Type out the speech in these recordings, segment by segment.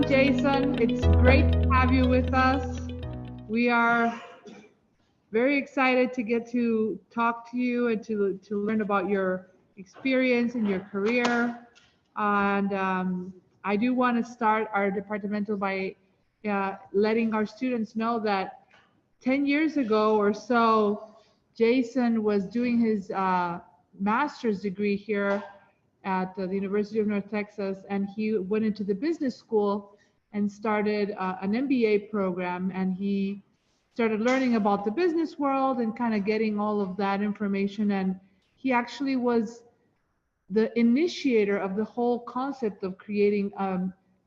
Welcome, Jason. It's great to have you with us. We are very excited to get to talk to you and to learn about your experience and your career. And I do want to start our departmental by letting our students know that 10 years ago or so, Jason was doing his master's degree here at the University of North Texas, and he went into the business school and started an MBA program, and he started learning about the business world and kind of getting all of that information. And he actually was the initiator of the whole concept of creating a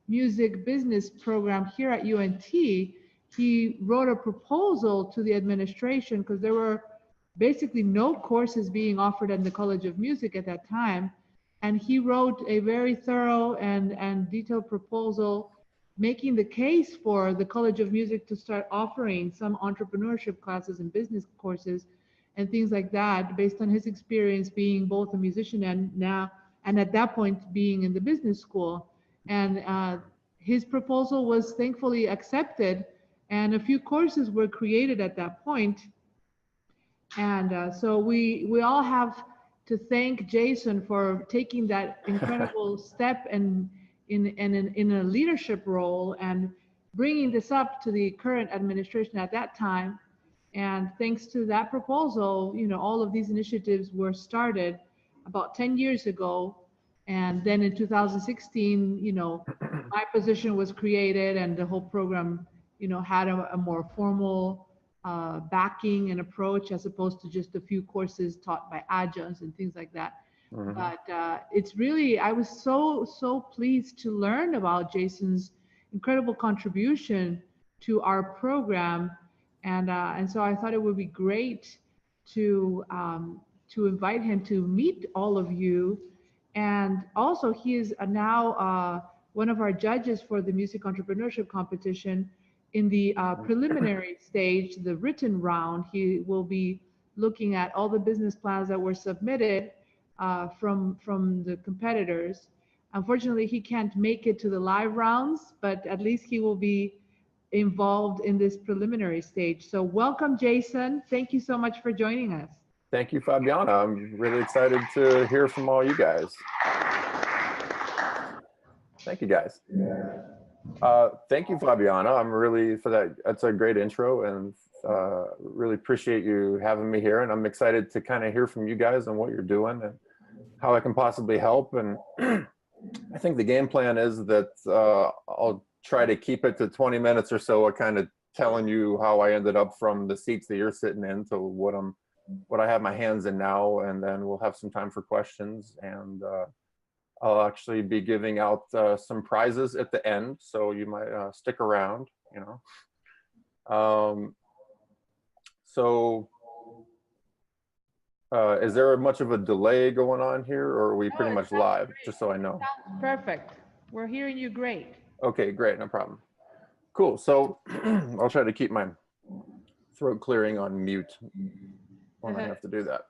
music business program here at UNT. He wrote a proposal to the administration because there were basically no courses being offered in the College of Music at that time. And he wrote a very thorough and detailed proposal making the case for the College of Music to start offering some entrepreneurship classes and business courses and things like that, based on his experience being both a musician and at that point being in the business school. And his proposal was thankfully accepted, and a few courses were created at that point. And so we all have to thank Jason for taking that incredible step and in a leadership role and bringing this up to the current administration at that time. And thanks to that proposal, you know, all of these initiatives were started about 10 years ago. And then in 2016, you know, my position was created and the whole program, you know, had a more formal backing and approach as opposed to just a few courses taught by adjuncts and things like that. Mm-hmm. But it's really, I was so pleased to learn about Jason's incredible contribution to our program. And so I thought it would be great to invite him to meet all of you. And also he is now one of our judges for the music entrepreneurship competition. In the preliminary stage, the written round, he will be looking at all the business plans that were submitted from the competitors. Unfortunately, he can't make it to the live rounds, but at least he will be involved in this preliminary stage. So welcome, Jason. Thank you so much for joining us. Thank you, Fabiana. I'm really excited to hear from all you guys. Thank you, guys. Thank you, Fabiana. I'm really for that. That's a great intro, and really appreciate you having me here. And I'm excited to kind of hear from you guys on what you're doing and how I can possibly help. And I think the game plan is that I'll try to keep it to 20 minutes or so, kind of telling you how I ended up from the seats that you're sitting in to what I have my hands in now, and then we'll have some time for questions. And I'll actually be giving out some prizes at the end, so you might stick around, you know. Is there much of a delay going on here, or are we pretty much live, just so I know? Perfect. We're hearing you great. Okay, great, no problem. Cool, so I'll try to keep my throat clearing on mute when I have to do that.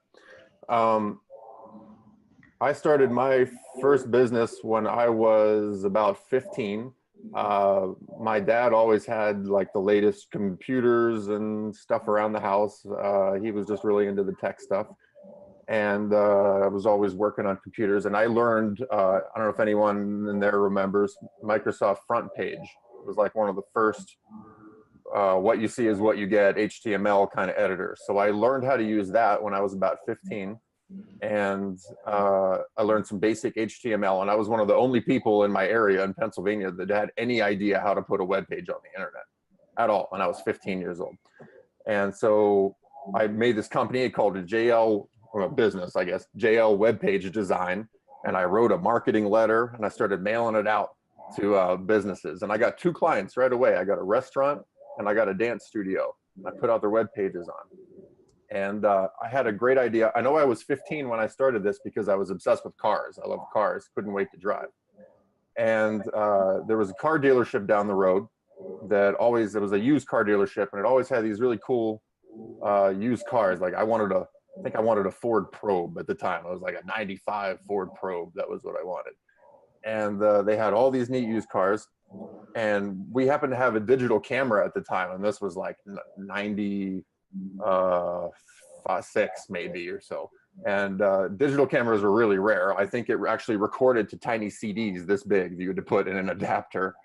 I started my first business when I was about 15. My dad always had like the latest computers and stuff around the house. He was just really into the tech stuff. And I was always working on computers. And I learned, I don't know if anyone in there remembers, Microsoft Front Page. It was like one of the first, what you see is what you get, HTML kind of editors. So I learned how to use that when I was about 15. And I learned some basic HTML, and I was one of the only people in my area in Pennsylvania that had any idea how to put a web page on the internet at all when I was 15 years old. And so I made this company called JL, or a business, I guess, JL Web Page Design, and I wrote a marketing letter and I started mailing it out to businesses. And I got 2 clients right away. I got a restaurant and I got a dance studio. I put out their web pages on. And I had a great idea. I know I was 15 when I started this because I was obsessed with cars. I love cars, couldn't wait to drive. And there was a car dealership down the road that always, it was a used car dealership, and it always had these really cool used cars. Like I think I wanted a Ford Probe at the time. It was like a 95 Ford Probe. That was what I wanted. And they had all these neat used cars. And we happened to have a digital camera at the time, and this was like 96 maybe or so. And digital cameras were really rare. I think it actually recorded to tiny CDs this big that you had to put in an adapter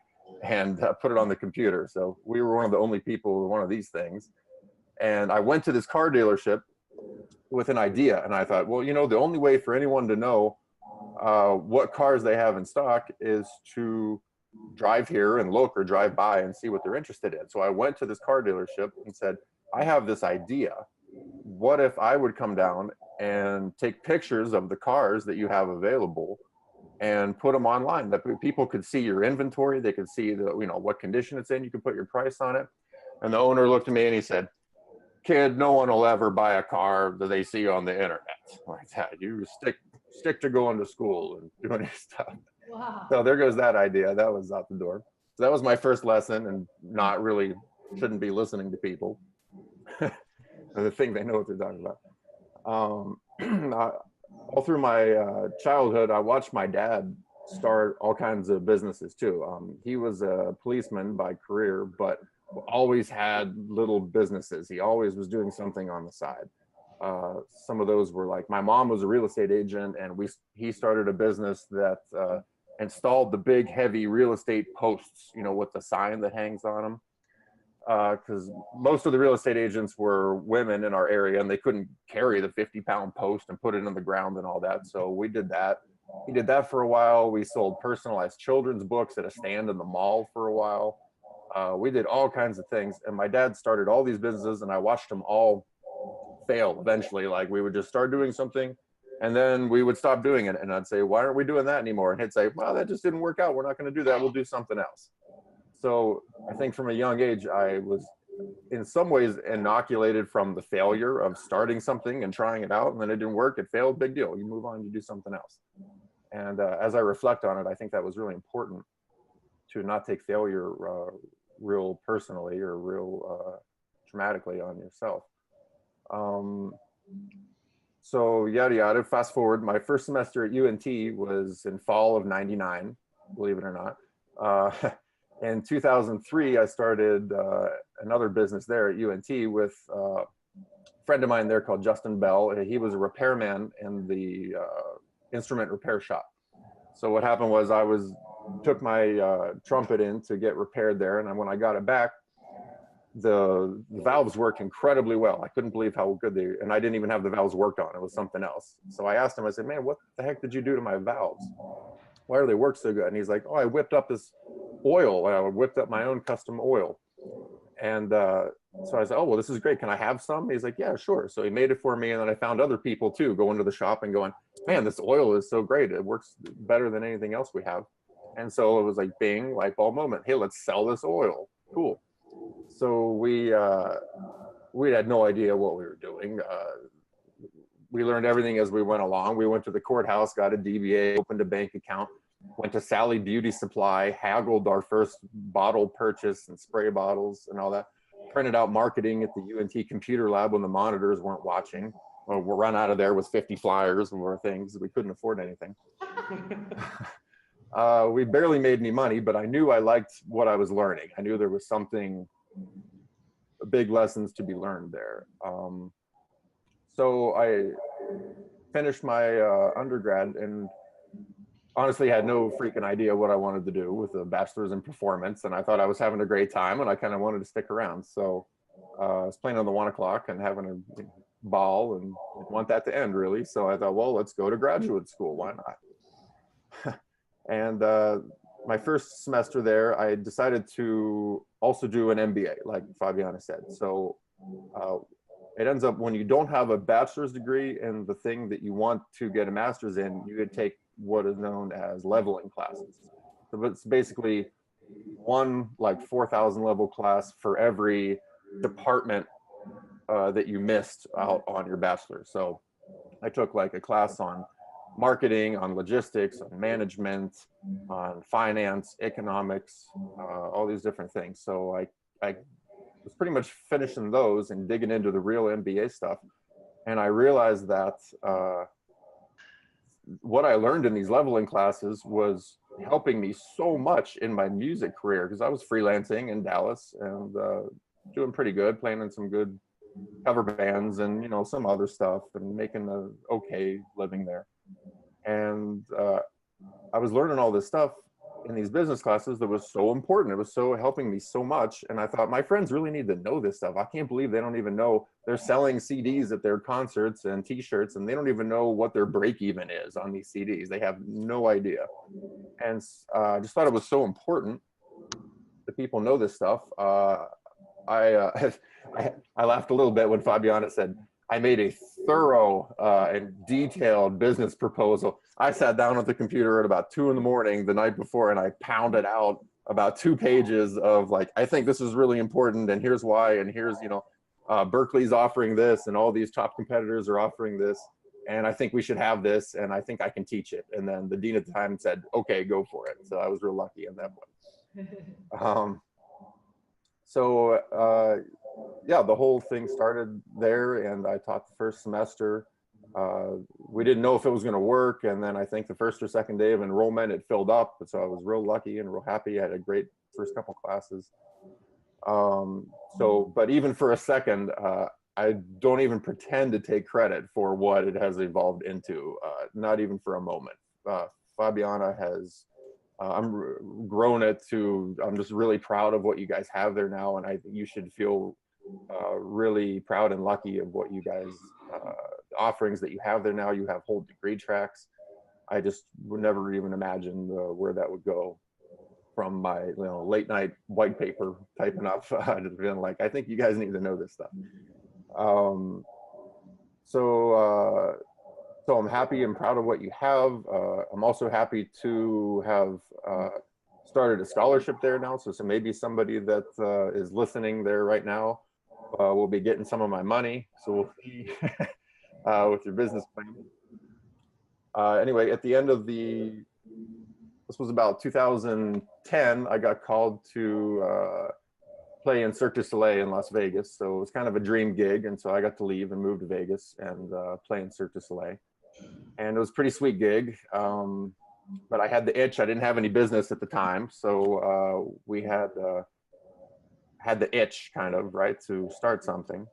and put it on the computer. So we were one of the only people with one of these things. And I went to this car dealership with an idea, and I thought, well, you know, the only way for anyone to know what cars they have in stock is to drive here and look, or drive by and see what they're interested in. So I went to this car dealership and said, I have this idea. What if I would come down and take pictures of the cars that you have available and put them online, that people could see your inventory, they could see the, you know, what condition it's in, you could put your price on it. And the owner looked at me and he said, kid, no one will ever buy a car that they see on the internet like that. You stick to going to school and doing your stuff. Wow. So there goes that idea. That was out the door. So that was my first lesson, and not really, shouldn't be listening to people. The thing, they know what they're talking about. All through my childhood, I watched my dad start all kinds of businesses too. He was a policeman by career, but always had little businesses. He always was doing something on the side. Some of those were like, my mom was a real estate agent, and he started a business that installed the big heavy real estate posts, you know, with the sign that hangs on them. Because most of the real estate agents were women in our area, and they couldn't carry the 50-pound post and put it in the ground and all that. So we did that. He did that for a while. We sold personalized children's books at a stand in the mall for a while. We did all kinds of things, and my dad started all these businesses, and I watched them all fail eventually. Like, we would just start doing something, and then we would stop doing it, and I'd say, why aren't we doing that anymore? And he'd say, well, that just didn't work out. We're not going to do that. We'll do something else. So I think from a young age, I was in some ways inoculated from the failure of starting something and trying it out, and then it didn't work. It failed. Big deal. You move on, you do something else. And as I reflect on it, I think that was really important, to not take failure real personally or real dramatically on yourself. So yada yada, fast forward, my first semester at UNT was in fall of '99, believe it or not. In 2003, I started another business there at UNT with a friend of mine there called Justin Bell. He was a repairman in the instrument repair shop. So what happened was, I took my trumpet in to get repaired there, and when I got it back, the valves worked incredibly well. I couldn't believe how good and I didn't even have the valves worked on. It was something else. So I asked him, I said, man, what the heck did you do to my valves? Why do they work so good? And he's like, oh, I whipped up this oil. I whipped up my own custom oil. And so I said, oh, well, this is great. Can I have some? He's like, yeah, sure. So he made it for me. And then I found other people too, going to the shop and going, man, this oil is so great. It works better than anything else we have. And so it was like, bing, light bulb moment. Hey, let's sell this oil. Cool. So we had no idea what we were doing. We learned everything as we went along. We went to the courthouse, got a DBA, opened a bank account, went to Sally Beauty Supply, haggled our first bottle purchase and spray bottles and all that. Printed out marketing at the UNT computer lab when the monitors weren't watching. We'll run out of there with 50 flyers and more things. We couldn't afford anything. We barely made any money, but I knew I liked what I was learning. I knew there was something, big lessons to be learned there. So I finished my undergrad and honestly had no freaking idea what I wanted to do with a bachelor's in performance. And I thought I was having a great time, and I kind of wanted to stick around. So I was playing on the 1 o'clock and having a ball and want that to end, really. So I thought, well, let's go to graduate school. Why not? And my first semester there, I decided to also do an MBA, like Fabiana said. So it ends up, when you don't have a bachelor's degree in the thing that you want to get a master's in, you could take what is known as leveling classes. So it's basically one like 4,000 level class for every department that you missed out on your bachelor. So I took like a class on marketing, on logistics, on management, on finance, economics, all these different things. So I was pretty much finishing those and digging into the real MBA stuff. And I realized that what I learned in these leveling classes was helping me so much in my music career, because I was freelancing in Dallas and doing pretty good, playing in some good cover bands and, you know, some other stuff, and making a okay living there. And I was learning all this stuff in these business classes that was so important. It was so helping me so much. And I thought, my friends really need to know this stuff. I can't believe they don't even know. They're selling CDs at their concerts and t-shirts, and they don't even know what their break even is on these CDs. They have no idea. And I just thought it was so important that people know this stuff. I I laughed a little bit when Fabiana said, I made a thorough and detailed business proposal. I sat down at the computer at about 2 a.m. the night before, and I pounded out about 2 pages of like, I think this is really important, and here's why, and here's, you know, Berkeley's offering this, and all these top competitors are offering this, and I think we should have this, and I think I can teach it. And then the dean at the time said, okay, go for it. So I was real lucky in that one. Yeah, the whole thing started there, and I taught the first semester. We didn't know if it was going to work, and then I think the first or second day of enrollment, it filled up. So I was real lucky and real happy. I had a great first couple classes. But even for a second, I don't even pretend to take credit for what it has evolved into, not even for a moment. Fabiana has I'm grown it to, I'm just really proud of what you guys have there now, and I think you should feel really proud and lucky of what you guys, the offerings that you have there now. You have whole degree tracks. I just would never even imagine where that would go from my, you know, late night white paper typing up. Just being like, I think you guys need to know this stuff. So I'm happy and proud of what you have. I'm also happy to have started a scholarship there now. So maybe somebody that is listening there right now will be getting some of my money. So we'll see with your business plan. Anyway, at the end of this was about 2010, I got called to play in Cirque du Soleil in Las Vegas. So it was kind of a dream gig. And so I got to leave and move to Vegas and play in Cirque du Soleil. And it was a pretty sweet gig. But I had the itch. I didn't have any business at the time. So we had the itch kind of, right, to start something.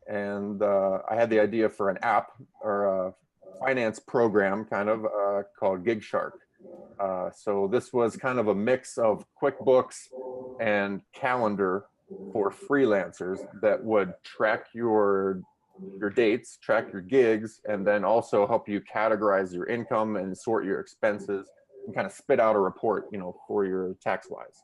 And I had the idea for an app or a finance program kind of called Gig Shark. So this was kind of a mix of QuickBooks and calendar for freelancers that would track your dates, track your gigs, and then also help you categorize your income and sort your expenses and kind of spit out a report, you know, for your tax wise.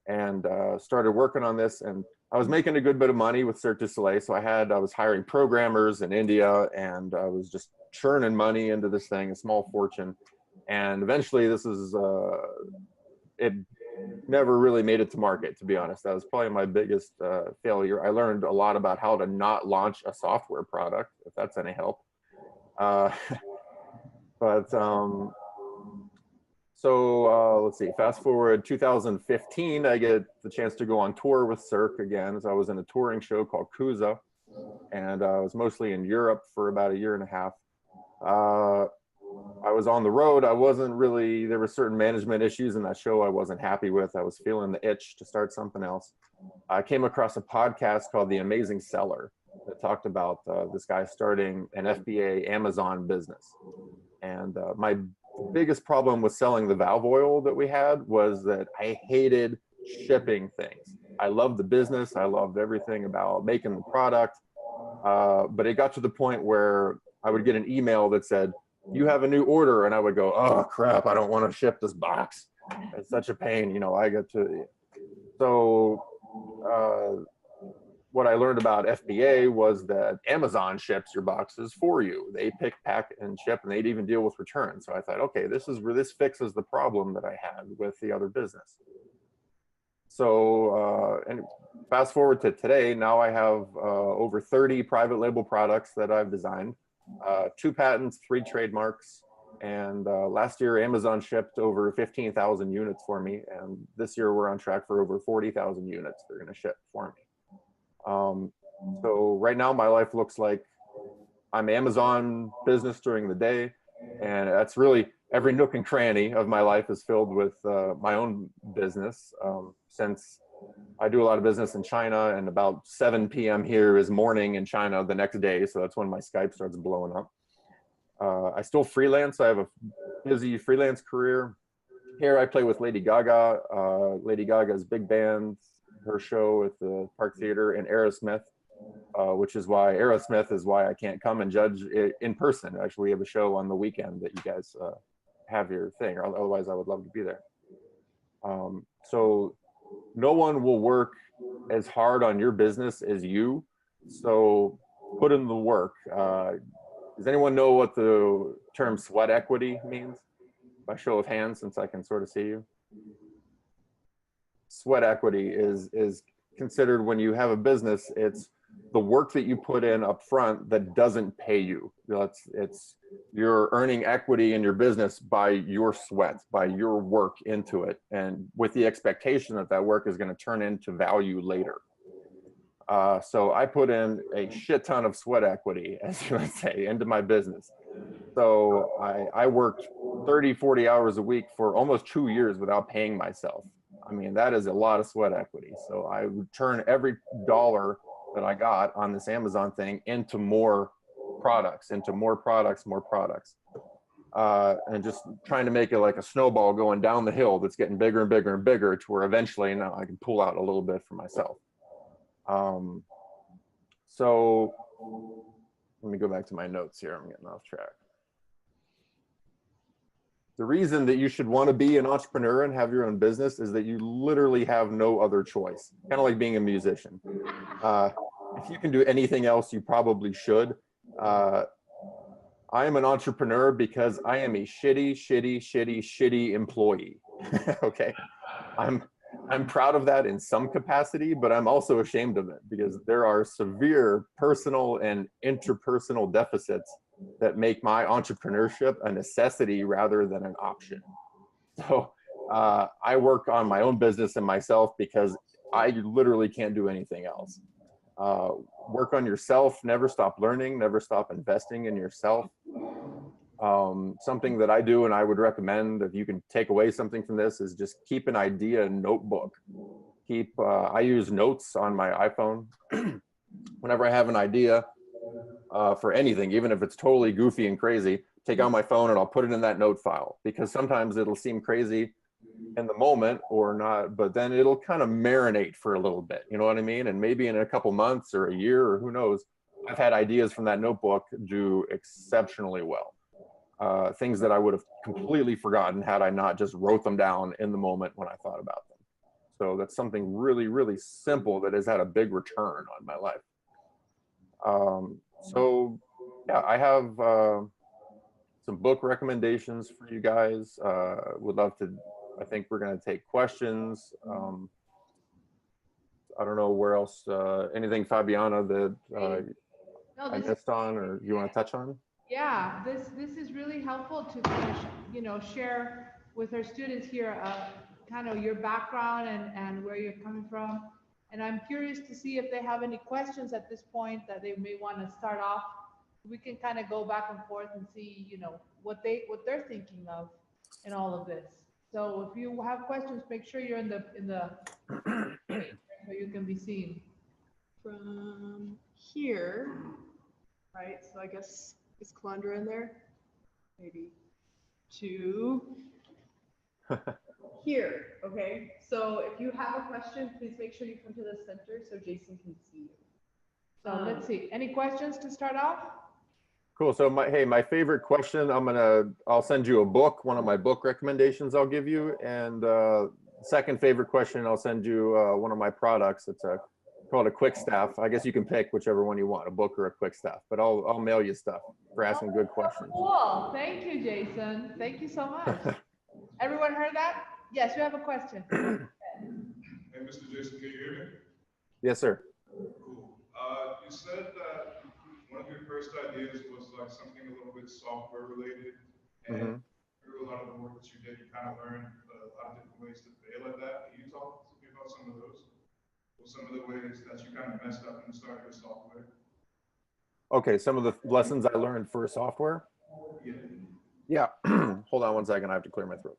And started working on this, and I was making a good bit of money with Cirque du Soleil. So I was hiring programmers in India, and I was just churning money into this thing, a small fortune. And eventually it never really made it to market, to be honest. That was probably my biggest failure. I learned a lot about how to not launch a software product, if that's any help. Let's see, fast forward 2015, I get the chance to go on tour with Cirque again. So I was in a touring show called Kuza, and I was mostly in Europe for about 1.5 years. I was on the road. I wasn't really, there were certain management issues in that show I wasn't happy with. I was feeling the itch to start something else. I came across a podcast called The Amazing Seller that talked about this guy starting an FBA Amazon business. And my biggest problem with selling the valve oil that we had was that I hated shipping things. I loved the business. I loved everything about making the product. But it got to the point where I would get an email that said, you have a new order, and I would go, oh crap, I don't want to ship this box. It's such a pain, you know. So what I learned about FBA was that Amazon ships your boxes for you. They pick, pack, and ship, and they'd even deal with returns. So I thought, okay, this fixes the problem that I had with the other business. So and fast forward to today, now I have over 30 private label products that I've designed. 2 patents, 3 trademarks, and last year Amazon shipped over 15,000 units for me, and this year we're on track for over 40,000 units they're going to ship for me. So right now my life looks like I'm Amazon business during the day, and that's really every nook and cranny of my life is filled with my own business. Since I do a lot of business in China, and about 7 p.m. here is morning in China the next day. So that's when my Skype starts blowing up. I still freelance. I have a busy freelance career. Here I play with Lady Gaga. Lady Gaga's big band, her show at the Park Theater, and Aerosmith, which is why I can't come and judge it in person. Actually, we have a show on the weekend that you guys have your thing, or otherwise I would love to be there. So no one will work as hard on your business as you. So put in the work. Does anyone know what the term sweat equity means? By show of hands, since I can sort of see you. Sweat equity is considered, when you have a business, it's the work that you put in up front that doesn't pay you. It's you're earning equity in your business by your sweat, by your work into it, and with the expectation that that work is going to turn into value later. So I put in a shit ton of sweat equity, as you would say, into my business. So I worked 30, 40 hours a week for almost 2 years without paying myself. I mean, that is a lot of sweat equity. So I would turn every dollar that I got on this Amazon thing into more products, and just trying to make it like a snowball going down the hill that's getting bigger and bigger and bigger, to where eventually now I can pull out a little bit for myself. So let me go back to my notes here. I'm getting off track. The reason that you should want to be an entrepreneur and have your own business is that you literally have no other choice. Kind of like being a musician. If you can do anything else, you probably should. I am an entrepreneur because I am a shitty employee. Okay. I'm proud of that in some capacity, but I'm also ashamed of it, because there are severe personal and interpersonal deficits that make my entrepreneurship a necessity rather than an option. So I work on my own business and myself because I literally can't do anything else. Work on yourself, never stop learning, never stop investing in yourself. Something that I do, and I would recommend, if you can take away something from this, is just keep an idea notebook. I use notes on my iPhone. Whenever I have an idea for anything, even if it's totally goofy and crazy, take out my phone and I'll put it in that note file, because sometimes it'll seem crazy in the moment or not, but then it'll kind of marinate for a little bit, you know what I mean? And maybe in a couple months or a year, or who knows, I've had ideas from that notebook do exceptionally well. Things that I would have completely forgotten had I not just wrote them down in the moment when I thought about them. So that's something really, really simple that has had a big return on my life. So yeah, I have some book recommendations for you guys. Would love to, I think we're going to take questions. I don't know where else, anything, Fabiana, that I missed on or you want to touch on? Yeah, this is really helpful to kind of, share with our students here, kind of your background and where you're coming from. And I'm curious to see if they have any questions at this point that they may want to start off. We can kind of go back and forth and see, what they're thinking of in all of this. So if you have questions, make sure you're in the so you can be seen from here, right? So I guess is Calandra in there? Maybe to here. Okay. So if you have a question, please make sure you come to the center so Jason can see you. So let's see. Any questions to start off? Cool. So my favorite question, I'll send you a book, one of my book recommendations I'll give you. And second favorite question, I'll send you one of my products. It's called a quick staff. I guess you can pick whichever one you want, a book or a quick staff, but I'll mail you stuff for asking good questions. Cool. Thank you, Jason. Thank you so much. Everyone heard that? Yes, you have a question. Hey, Mr. Jason, can you hear me? Yes, sir. Cool. You said that one of your first ideas was like something a little bit software related, and through a lot of the work that you did, you kind of learned a lot of different ways to fail at that. Can you talk to me about some of those? Or some of the ways that you kind of messed up in the start of your software? Okay, some of the lessons I learned for software? Yeah. Yeah, hold on one second. I have to clear my throat.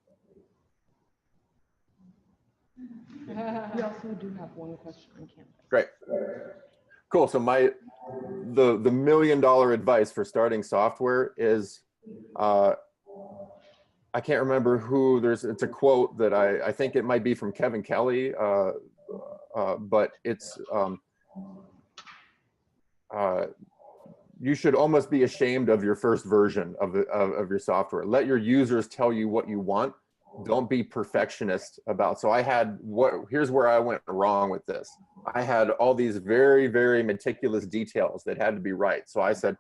We also do have one question on campus. Great. Cool. So the $1 million advice for starting software is, I can't remember who, it's a quote that I think it might be from Kevin Kelly, but it's, you should almost be ashamed of your first version of your software. Let your users tell you what you want. Don't be perfectionist about. So here's where I went wrong with this. I had all these very, very meticulous details that had to be right. So I said,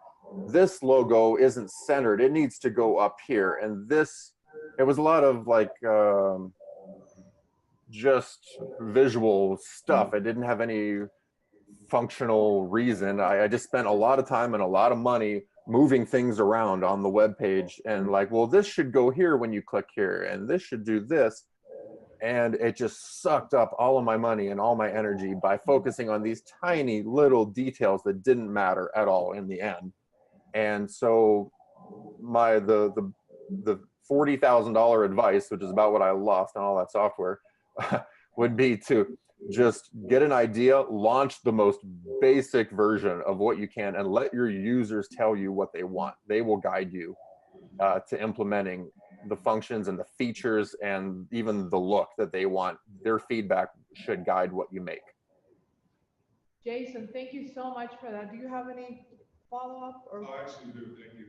this logo isn't centered. It needs to go up here. And it was a lot of like, just visual stuff. I didn't have any functional reason. I just spent a lot of time and a lot of money moving things around on the web page and like, well, this should go here when you click here, and this should do this. And it just sucked up all of my money and all my energy by focusing on these tiny little details that didn't matter at all in the end. And so the $40,000 advice, which is about what I lost on all that software, would be to just get an idea, launch the most basic version of what you can, and let your users tell you what they want. They will guide you to implementing the functions and the features and even the look that they want. Their feedback should guide what you make. Jason, thank you so much for that. Do you have any follow-up? I actually do, thank you.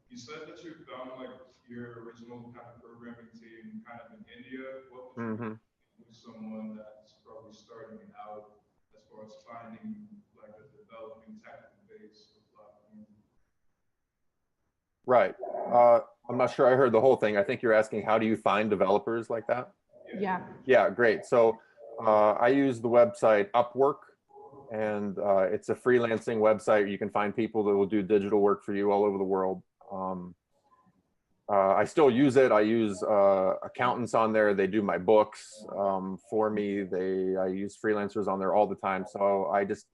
You said that you found like your original kind of programming team kind of in India. What would you do with someone that's probably starting out as far as finding like a developing technical base for platform? Right. I'm not sure I heard the whole thing. I think you're asking, how do you find developers like that? Yeah. Yeah, great. So I use the website Upwork, and it's a freelancing website. You can find people that will do digital work for you all over the world. I still use it. I use accountants on there. They do my books for me. I use freelancers on there all the time. So I just,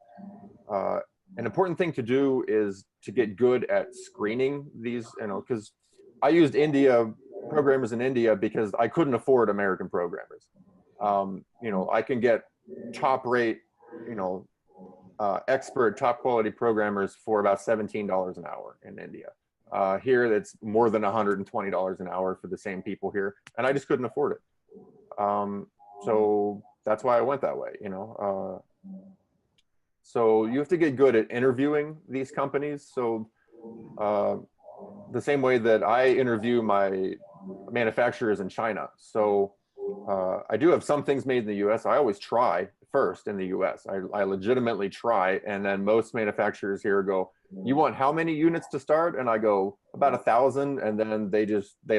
an important thing to do is to get good at screening these, because I used programmers in India because I couldn't afford American programmers. I can get top rate, expert, top quality programmers for about $17 an hour in India. Here, it's more than $120 an hour for the same people here, and I just couldn't afford it. So that's why I went that way, So you have to get good at interviewing these companies. So the same way that I interview my manufacturers in China. So I do have some things made in the US. I always try first in the US. I legitimately try, and then most manufacturers here go, you want how many units to start? And I go, about 1,000, and then they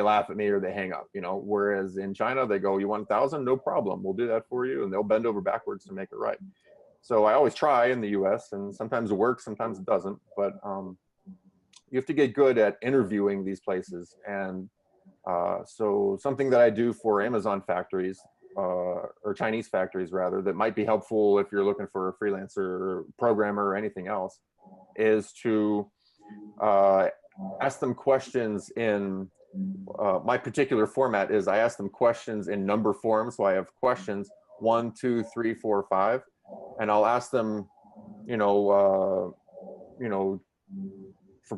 laugh at me or they hang up, whereas in China they go, you want 1,000? No problem, we'll do that for you, and they'll bend over backwards to make it right. So I always try in the US, and sometimes it works, sometimes it doesn't, but you have to get good at interviewing these places. And so something that I do for Amazon factories, or Chinese factories rather, that might be helpful if you're looking for a freelancer or programmer or anything else, is to ask them questions in, my particular format is I ask them questions in number form. So I have questions 1, 2, 3, 4, 5, and I'll ask them, for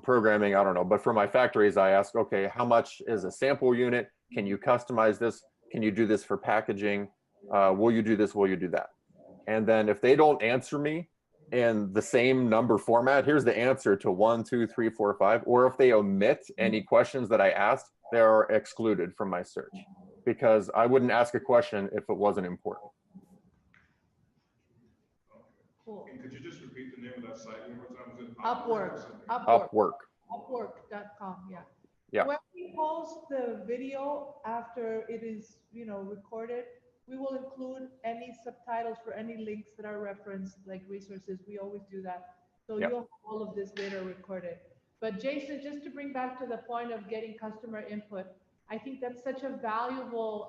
programming, I don't know, but for my factories, I ask, okay, how much is a sample unit? Can you customize this? Can you do this for packaging? Will you do this? Will you do that? And then if they don't answer me in the same number format, here's the answer to 1, 2, 3, 4, 5. Or if they omit any questions that I asked, they are excluded from my search, because I wouldn't ask a question if it wasn't important. Cool. And could you just repeat the name of that site one more time? Was it Upwork. Upwork.com. Yeah. Yeah. When we post the video after it is, recorded, we will include any subtitles for any links that are referenced, like resources. We always do that. So Yep. you'll have all of this later recorded. But Jason, just to bring back to the point of getting customer input, I think that's such a valuable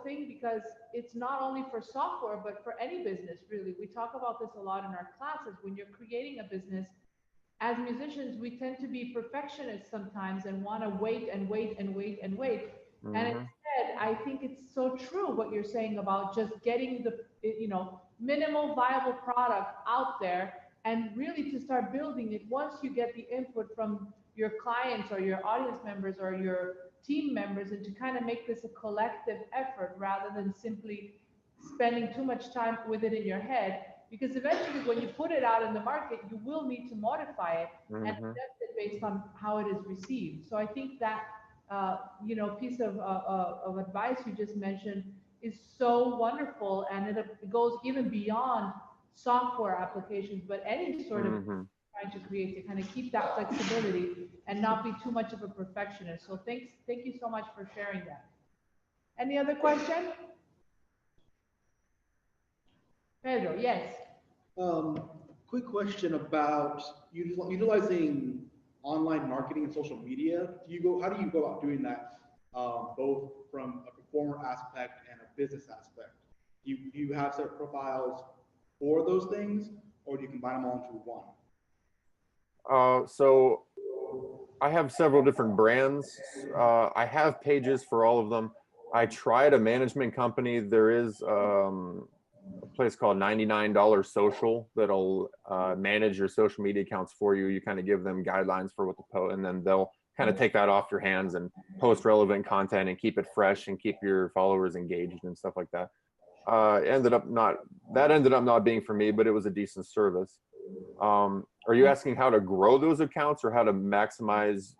thing, because it's not only for software, but for any business, really. We talk about this a lot in our classes. When you're creating a business, as musicians, we tend to be perfectionists sometimes and want to wait and wait and wait and wait. And instead, I think it's so true what you're saying about just getting the, minimal viable product out there, and really to start building it once you get the input from your clients or your audience members or your team members, and to kind of make this a collective effort rather than simply spending too much time with it in your head. Because eventually when you put it out in the market, you will need to modify it and adjust it based on how it is received. So I think that piece of advice you just mentioned is so wonderful, and it goes even beyond software applications, but any sort of trying to create, to kind of keep that flexibility and not be too much of a perfectionist. So thank you so much for sharing that. Any other question? Pedro, yes. Quick question about utilizing online marketing and social media. How do you go about doing that, both from a performer aspect and a business aspect? Do you have separate profiles for those things, or do you combine them all into one? So I have several different brands. I have pages for all of them. I tried a management company. There is a place called $99 Social that'll manage your social media accounts for you. You kind of give them guidelines for what to post, and then they'll kind of take that off your hands and post relevant content and keep it fresh and keep your followers engaged and stuff like that. Ended up not being for me, but it was a decent service. Are you asking how to grow those accounts or how to maximize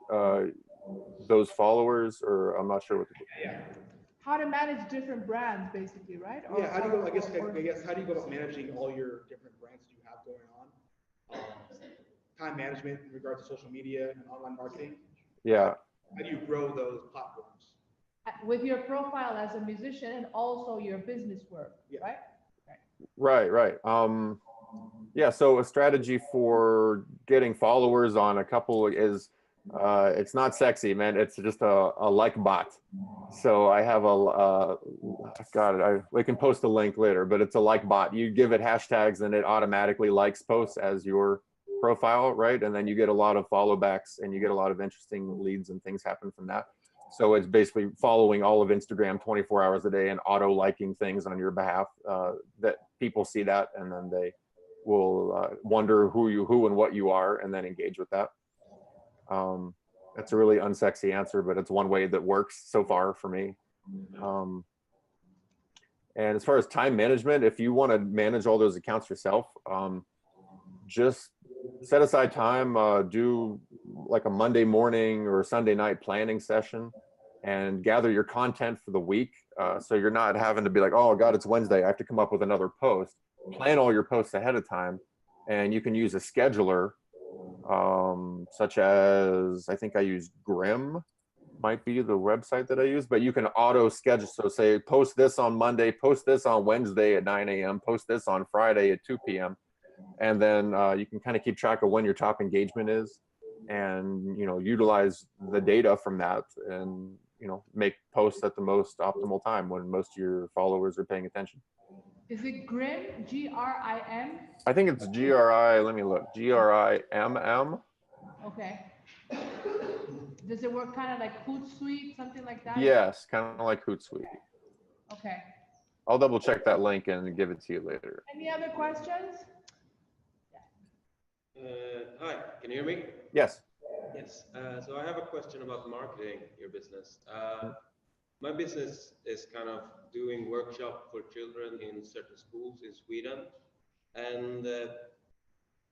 those followers, or I'm not sure what to do? Yeah. How to manage different brands, basically, right? Or, yeah. How do you go? I guess how do you go about managing all your different brands that you have going on? Time management in regards to social media and online marketing. Yeah. How do you grow those platforms? With your profile as a musician and also your business work, right? Right. Yeah, so a strategy for getting followers on a couple is, it's not sexy, man. It's just a like bot. So I have we can post a link later, but it's a like bot. You give it hashtags and it automatically likes posts as your profile, right? And then you get a lot of follow backs and you get a lot of interesting leads and things happen from that. So it's basically following all of Instagram 24 hours a day and auto liking things on your behalf, that people see that, and then they will wonder who and what you are, and then engage with that. That's a really unsexy answer, but it's one way that works so far for me. And as far as time management, if you want to manage all those accounts yourself, just set aside time, do like a Monday morning or Sunday night planning session, and gather your content for the week. So you're not having to be like, oh God, it's Wednesday, I have to come up with another post. Plan all your posts ahead of time, and you can use a scheduler, such as, I think I use Grim, might be the website that I use, but you can auto schedule. So say, post this on Monday, post this on Wednesday at 9 a.m., post this on Friday at 2 p.m. And then you can kind of keep track of when your top engagement is, and utilize the data from that, and make posts at the most optimal time when most of your followers are paying attention. Is it Grim? Grim? I think it's GRI. Let me look. GRIMM. Okay. Does it work kind of like Hootsuite, something like that? Yes, kind of like Hootsuite. Okay. I'll double check that link and give it to you later. Any other questions? Hi, can you hear me? Yes. Yes. So I have a question about marketing your business. My business is kind of doing workshop for children in certain schools in Sweden. And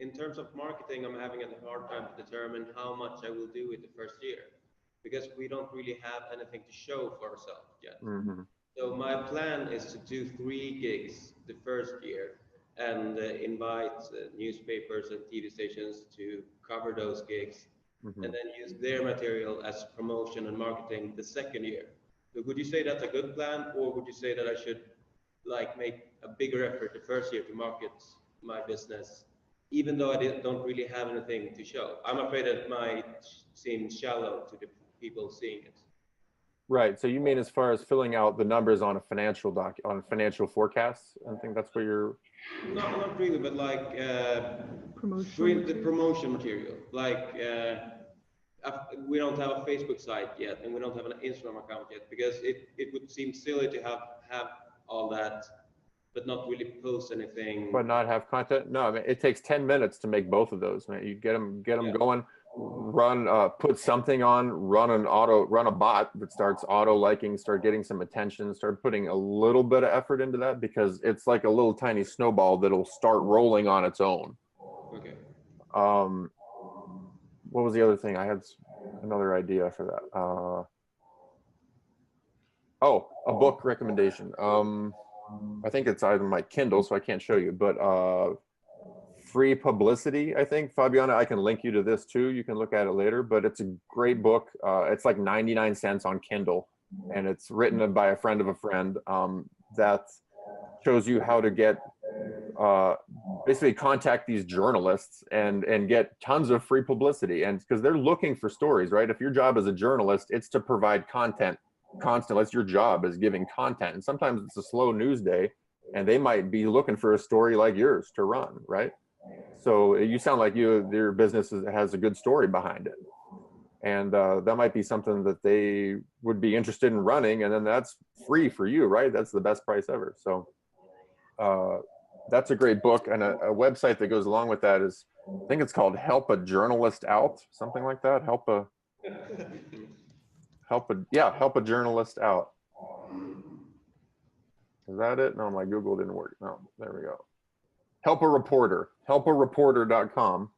in terms of marketing, I'm having a hard time to determine how much I will do in the first year, because we don't really have anything to show for ourselves yet. So my plan is to do 3 gigs the first year, and invite newspapers and TV stations to cover those gigs, and then use their material as promotion and marketing the second year. So would you say that's a good plan, or would you say that I should make a bigger effort the first year to market my business, even though I don't really have anything to show? I'm afraid that it might seem shallow to the people seeing it. Right. So you mean as far as filling out the numbers on a financial financial forecasts? I think that's what you're. Not really, but like Promotional the promotion material. Like we don't have a Facebook site yet, and we don't have an Instagram account yet, because it would seem silly to have all that, but not really post anything. But not have content? No, I mean, it takes 10 minutes to make both of those, man. You get them going, put something on, run a bot that starts auto liking, start getting some attention, start putting a little bit of effort into that, because it's like a little tiny snowball that'll start rolling on its own. Okay. What was the other thing? I had another idea for that. Oh, a book recommendation. I think it's on my Kindle, so I can't show you, but Free Publicity, I think. Fabiana, I can link you to this too. You can look at it later, but it's a great book. It's like 99 cents on Kindle, and it's written by a friend of a friend that shows you how to get, basically contact these journalists and get tons of free publicity. And because they're looking for stories, right? If your job as a journalist, it's to provide content constantly. That's your job, is giving content. And sometimes it's a slow news day, and they might be looking for a story like yours to run, right? So you sound like your business has a good story behind it, and that might be something that they would be interested in running, and then that's free for you, right? That's the best price ever. So that's a great book. And a website that goes along with that is, I think it's called Help a Journalist Out, something like that. Help a Journalist Out. Is that it? No, my Google didn't work. No, there we go. Help a Reporter, helpareporter.com.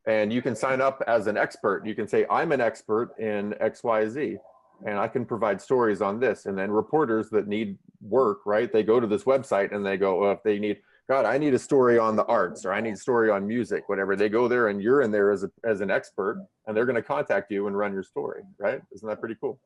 And you can sign up as an expert. You can say, I'm an expert in XYZ, and I can provide stories on this. And then reporters that need work, right? They go to this website and they go, well, if they need, God, I need a story on the arts, or I need a story on music, whatever. They go there, and you're in there as an expert, and they're going to contact you and run your story, right? Isn't that pretty cool?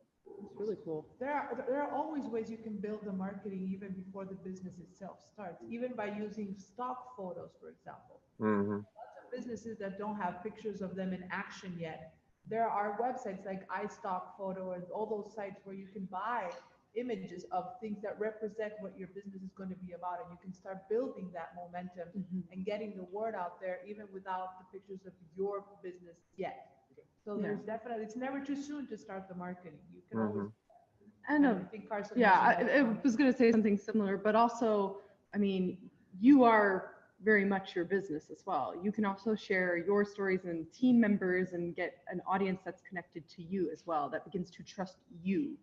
It's really cool. There are always ways you can build the marketing even before the business itself starts, even by using stock photos, for example. Mm-hmm. Lots of businesses that don't have pictures of them in action yet. There are websites like iStock Photo and all those sites where you can buy images of things that represent what your business is going to be about, and you can start building that momentum and getting the word out there even without the pictures of your business yet. So there's definitely, it's never too soon to start the marketing. You can always. And I think Carson. I was going to say something similar, but also, I mean, you are very much your business as well. You can also share your stories and team members and get an audience that's connected to you as well, that begins to trust you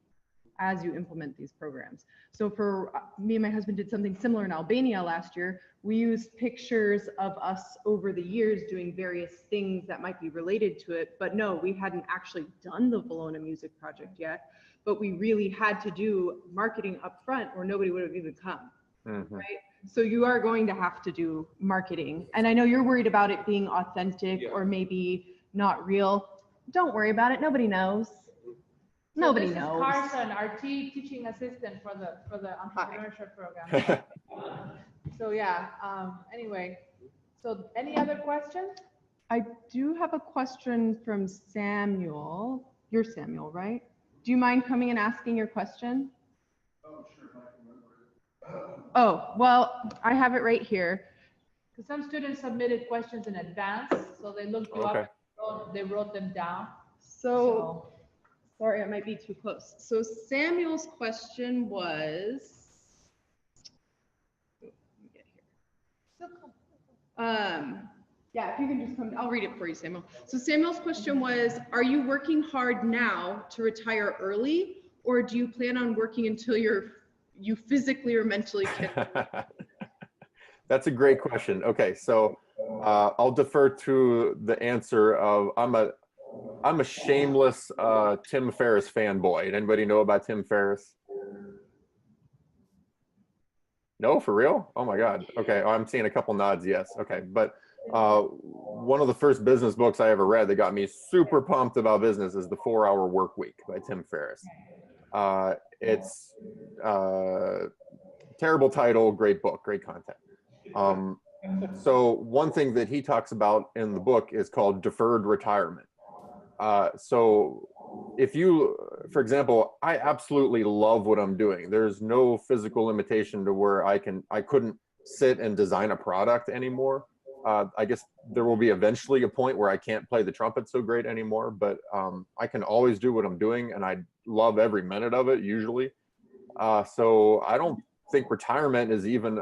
as you implement these programs. So for me and my husband did something similar in Albania last year. We used pictures of us over the years doing various things that might be related to it, but no, we hadn't actually done the Bologna Music Project yet, but we really had to do marketing up front or nobody would have even come, right? So you are going to have to do marketing. And I know you're worried about it being authentic or maybe not real. Don't worry about it, nobody knows. Nobody knows. Carson, our teaching assistant for the entrepreneurship program. So yeah. Anyway, so any other questions? I do have a question from Samuel. You're Samuel, right? Do you mind coming and asking your question? Oh, sure. Oh, well, I have it right here. Because some students submitted questions in advance, so they looked you up, they wrote them down. So sorry, I might be too close. So Samuel's question was, yeah, if you can just come, I'll read it for you, Samuel. So Samuel's question was, are you working hard now to retire early, or do you plan on working until you physically or mentally can? That's a great question. Okay, so I'll defer to the answer of I'm a shameless Tim Ferriss fanboy. Anybody know about Tim Ferriss? No, for real? Oh my God. Okay, I'm seeing a couple nods. Yes. Okay, but one of the first business books I ever read that got me super pumped about business is The 4-Hour Workweek by Tim Ferriss. It's terrible title, great book, great content. So one thing that he talks about in the book is called deferred retirement. So if you, for example, I absolutely love what I'm doing. There's no physical limitation to where I couldn't sit and design a product anymore. I guess there will be eventually a point where I can't play the trumpet so great anymore, but I can always do what I'm doing, and I love every minute of it usually. So I don't think retirement is even,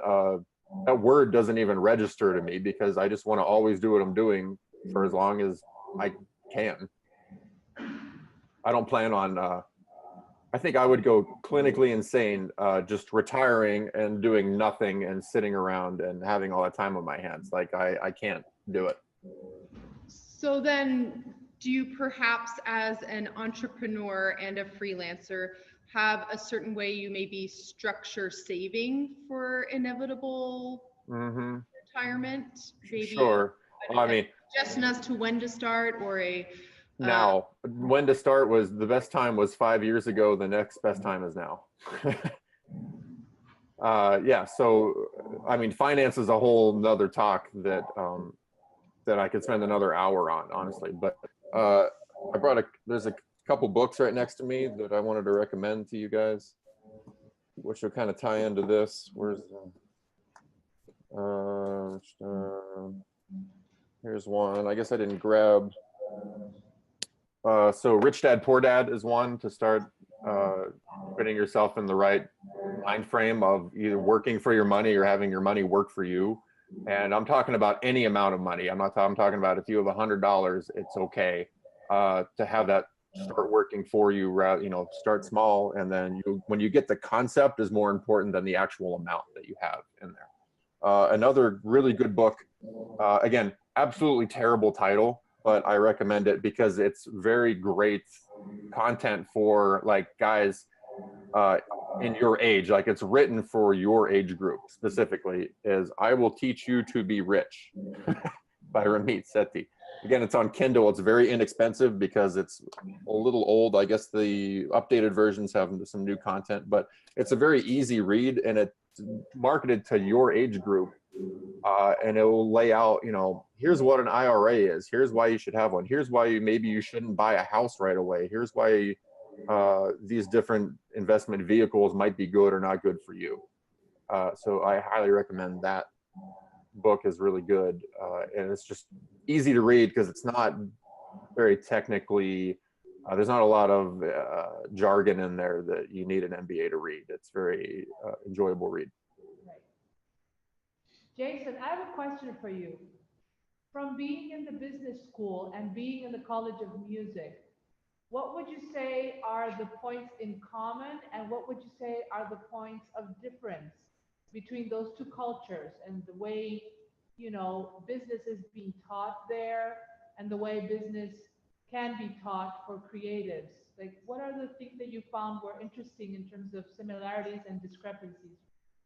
that word doesn't even register to me, because I just want to always do what I'm doing for as long as I can. I don't plan on, I think I would go clinically insane just retiring and doing nothing and sitting around and having all that time on my hands. Like I can't do it. So then, do you perhaps, as an entrepreneur and a freelancer, have a certain way you maybe structure saving for inevitable retirement? Maybe Sure. Well, I mean, suggestion as to when to start, or a now, when to start was the best time was 5 years ago. The next best time is now. Yeah. So, I mean, finance is a whole nother talk that, that I could spend another hour on, honestly. But I brought there's a couple books right next to me that I wanted to recommend to you guys, which will kind of tie into this. Where's here's one. I guess I didn't grab. So Rich Dad Poor Dad is one to start putting yourself in the right mind frame of either working for your money or having your money work for you. And I'm talking about any amount of money. I'm talking about if you have $100, it's okay to have that start working for you. You know, start small, and then when you get the concept is more important than the actual amount that you have in there. Another really good book, again, absolutely terrible title, but I recommend it because it's very great content for like guys in your age. Like, it's written for your age group specifically. Is I Will Teach You to Be Rich by Ramit Sethi. Again, it's on Kindle. It's very inexpensive because it's a little old. I guess the updated versions have some new content, but it's a very easy read, and it's marketed to your age group. And it will lay out, you know, here's what an IRA is. Here's why you should have one. Here's why maybe you shouldn't buy a house right away. Here's why these different investment vehicles might be good or not good for you. So I highly recommend that book. Is really good, and it's just easy to read because it's not very technically, there's not a lot of jargon in there that you need an MBA to read. It's very enjoyable read. Jason, I have a question for you. From being in the business school and being in the College of Music, what would you say are the points in common, and what would you say are the points of difference between those two cultures, and the way, you know, business is being taught there and the way business can be taught for creatives? Like, what are the things that you found were interesting in terms of similarities and discrepancies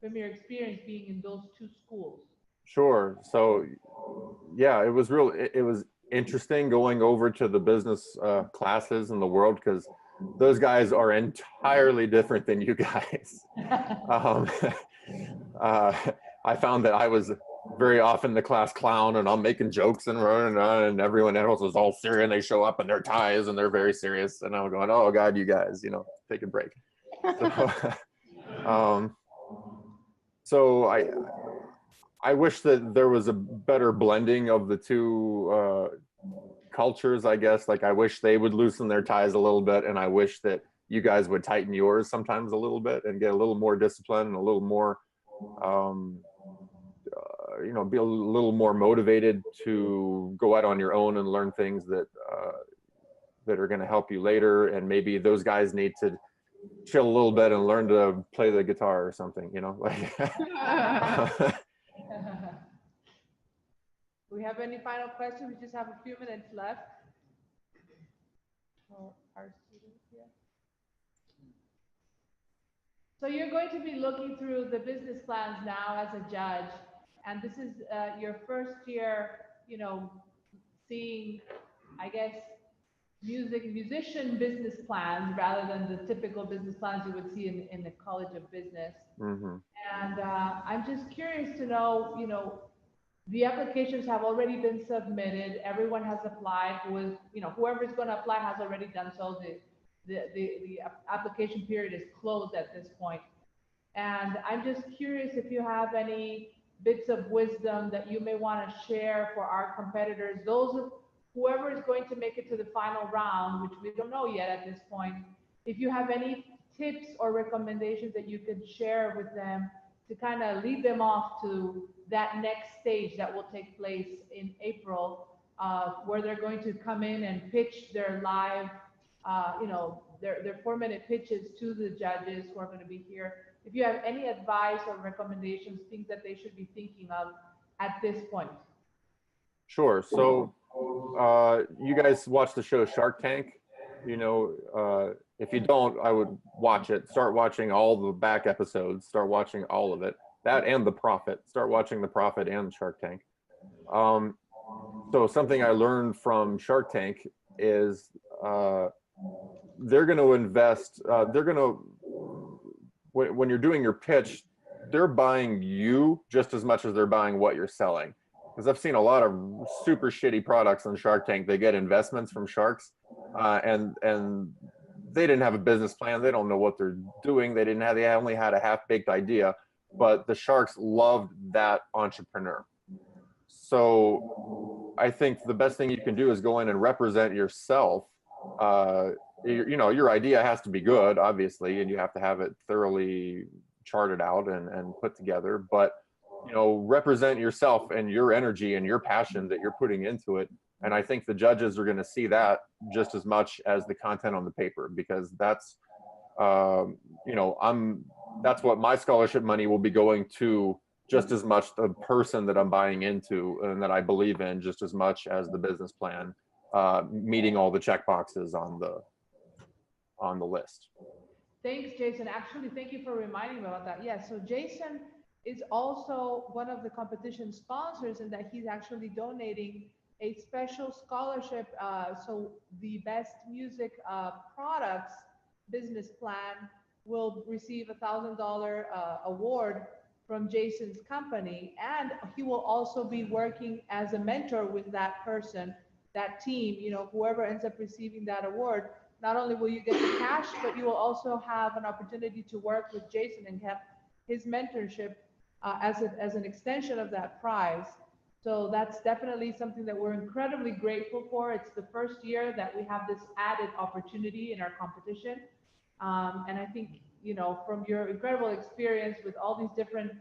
from your experience being in those two schools? Sure. So yeah, it was interesting going over to the business classes in the world, because those guys are entirely different than you guys. I found that I was very often the class clown, and I'm making jokes and running on, and everyone else is all serious, and they show up in their ties and they're very serious, and I'm going, oh God, you guys, you know, take a break. So I wish that there was a better blending of the two cultures, I guess. Like, I wish they would loosen their ties a little bit, and I wish that you guys would tighten yours sometimes a little bit and get a little more discipline and a little more, you know, be a little more motivated to go out on your own and learn things that that are going to help you later. And maybe those guys need to chill a little bit and learn to play the guitar or something, you know, like. Do we have any final questions? We just have a few minutes left. For our students here. So you're going to be looking through the business plans now as a judge, and this is your first year, you know, seeing, I guess, musician business plans rather than the typical business plans you would see in the College of Business. Mm-hmm. And I'm just curious to know, you know, the applications have already been submitted. Everyone has applied. Whoever's going to apply has already done so. the application period is closed at this point. And I'm just curious if you have any bits of wisdom that you may want to share for our competitors, whoever is going to make it to the final round, which we don't know yet at this point. If you have any tips or recommendations that you could share with them to kind of lead them off to that next stage that will take place in April, where they're going to come in and pitch their live, their 4-minute pitches to the judges who are going to be here. If you have any advice or recommendations, things that they should be thinking of at this point. Sure. So you guys watch the show Shark Tank? If you don't, I would watch it. Start watching all the back episodes. Start watching all of it. That and The Profit. Start watching The Profit and Shark Tank. So something I learned from Shark Tank is they're going to invest. When you're doing your pitch, they're buying you just as much as they're buying what you're selling. Because I've seen a lot of super shitty products on Shark Tank. They get investments from sharks, and they didn't have a business plan. They don't know what they're doing. They only had a half-baked idea, but the sharks loved that entrepreneur. So I think the best thing you can do is go in and represent yourself. Your idea has to be good, obviously, and you have to have it thoroughly charted out and put together, but represent yourself and your energy and your passion that you're putting into it. And I think the judges are going to see that just as much as the content on the paper, because that's that's what my scholarship money will be going to, just as much the person that I'm buying into and that I believe in, just as much as the business plan, meeting all the check boxes on the list. Thanks, Jason. Actually, thank you for reminding me about that. Yeah, so Jason is also one of the competition sponsors, and that he's actually donating a special scholarship. So the best music products business plan will receive $1,000 award from Jason's company, and he will also be working as a mentor with that person, that team. Whoever ends up receiving that award, not only will you get the cash, but you will also have an opportunity to work with Jason and have his mentorship as an extension of that prize. So that's definitely something that we're incredibly grateful for. It's the first year that we have this added opportunity in our competition. And I think, from your incredible experience with all these different,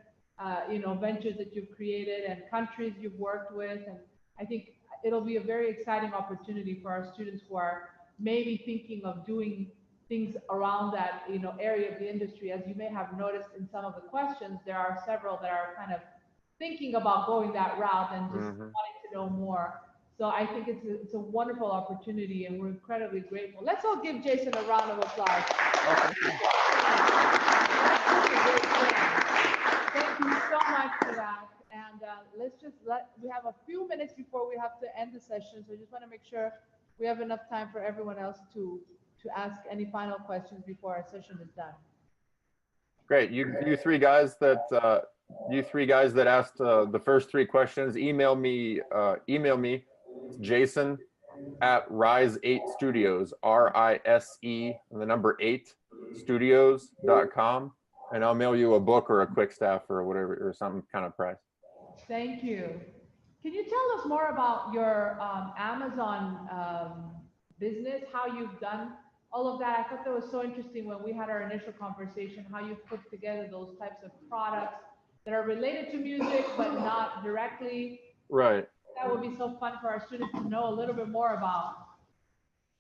ventures that you've created and countries you've worked with, and I think it'll be a very exciting opportunity for our students who are maybe thinking of doing things around that, area of the industry. As you may have noticed in some of the questions, there are several that are kind of thinking about going that route and just wanting to know more. So I think it's a wonderful opportunity, and we're incredibly grateful. Let's all give Jason a round of applause. Thank you so much for that. And we have a few minutes before we have to end the session. So I just want to make sure we have enough time for everyone else to ask any final questions before our session is done. Great. You three guys that asked the first 3 questions, email me Jason at Rise8Studios, RISE and the number 8 studios.com, and I'll mail you a book or a quick staff or whatever, or some kind of price. Thank you. Can you tell us more about your Amazon business, how you've done all of that? I thought that was so interesting when we had our initial conversation, how you've put together those types of products that are related to music, but not directly. Right. That would be so fun for our students to know a little bit more about.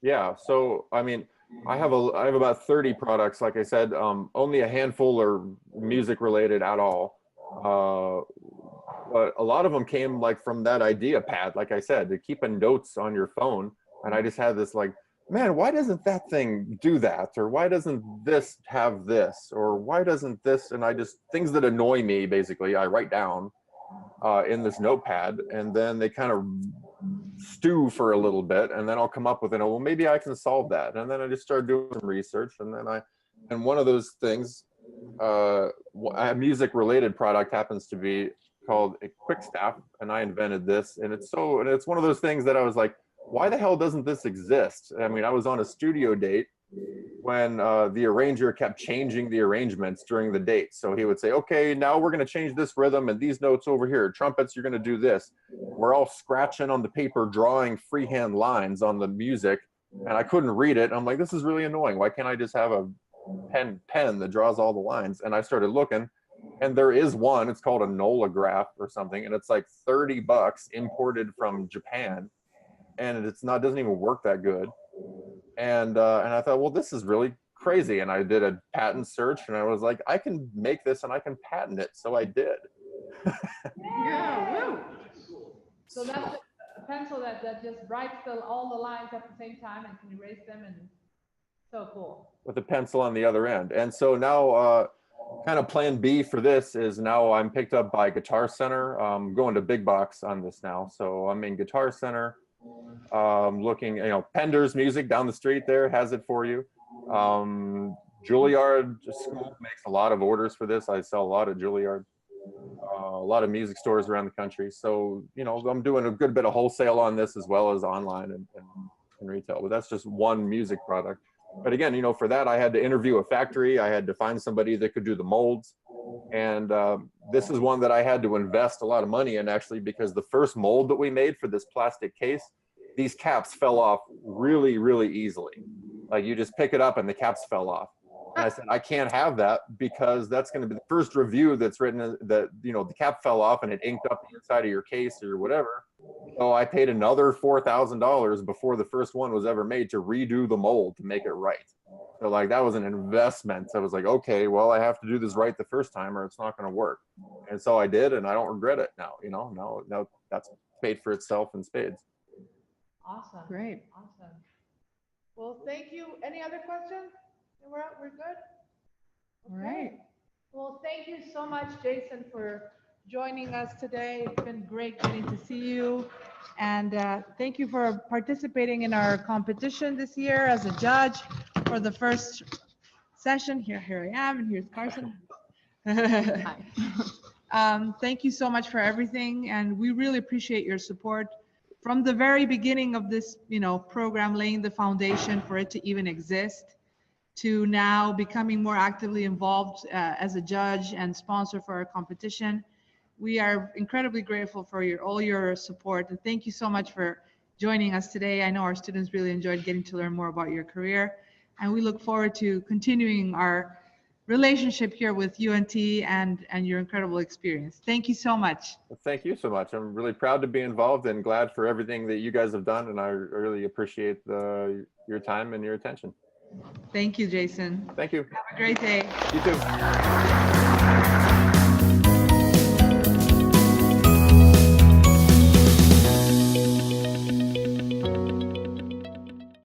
Yeah. So, I mean, I have about 30 products. Like I said, only a handful are music related at all. But a lot of them came from that idea pad, like I said, to keeping notes on your phone. And I just had this man, why doesn't that thing do that? Or why doesn't this have this? Or why doesn't this? And things that annoy me, basically, I write down in this notepad, and then they kind of stew for a little bit, and then I'll come up with well, maybe I can solve that. And then I just started doing some research, and then one of those things, a music related product happens to be called a quick staff, and I invented this, and it's one of those things that I was like, why the hell doesn't this exist? I mean, I was on a studio date when the arranger kept changing the arrangements during the date. So he would say, okay, now we're going to change this rhythm and these notes over here. Trumpets, you're going to do this. We're all scratching on the paper, drawing freehand lines on the music, and I couldn't read it. I'm like, this is really annoying. Why can't I just have a pen that draws all the lines? And I started looking, and there is one. It's called a Nolograph or something, and it's like $30 imported from Japan, and doesn't even work that good. And I thought, well, this is really crazy. And I did a patent search, and I was like, I can make this and I can patent it. So I did. Yeah, woo. So that's a pencil that just writes all the lines at the same time and can erase them, and so cool. With a pencil on the other end. And so now kind of plan B for this is now I'm picked up by Guitar Center. I'm going to big box on this now. So I'm in Guitar Center. Looking, Pender's Music down the street there has it for you. Juilliard School makes a lot of orders for this. I sell a lot at Juilliard, a lot of music stores around the country. So, I'm doing a good bit of wholesale on this as well as online and retail, but that's just one music product. But again, for that, I had to interview a factory. I had to find somebody that could do the molds. And this is one that I had to invest a lot of money in, actually, because the first mold that we made for this plastic case, these caps fell off really, really easily. Like, you just pick it up and the caps fell off. And I said, I can't have that, because that's going to be the first review that's written that, the cap fell off and it inked up the inside of your case or whatever. So I paid another $4,000 before the first one was ever made to redo the mold to make it right. So like, that was an investment. So I was like, okay, well, I have to do this right the first time or it's not going to work. And so I did, and I don't regret it now. Now that's paid for itself in spades. Awesome. Great. Awesome. Well, thank you. Any other questions? We're good? All right. Well, thank you so much, Jason, for joining us today. It's been great getting to see you. And thank you for participating in our competition this year as a judge for the first session. Here I am, and here's Carson. Hi. Thank you so much for everything, and we really appreciate your support from the very beginning of this, program, laying the foundation for it to even exist, to now becoming more actively involved as a judge and sponsor for our competition. We are incredibly grateful for all your support, and thank you so much for joining us today. I know our students really enjoyed getting to learn more about your career, and we look forward to continuing our relationship here with UNT and your incredible experience. Thank you so much. Well, thank you so much. I'm really proud to be involved and glad for everything that you guys have done, and I really appreciate your time and your attention. Thank you, Jason. Thank you. Have a great day. You too.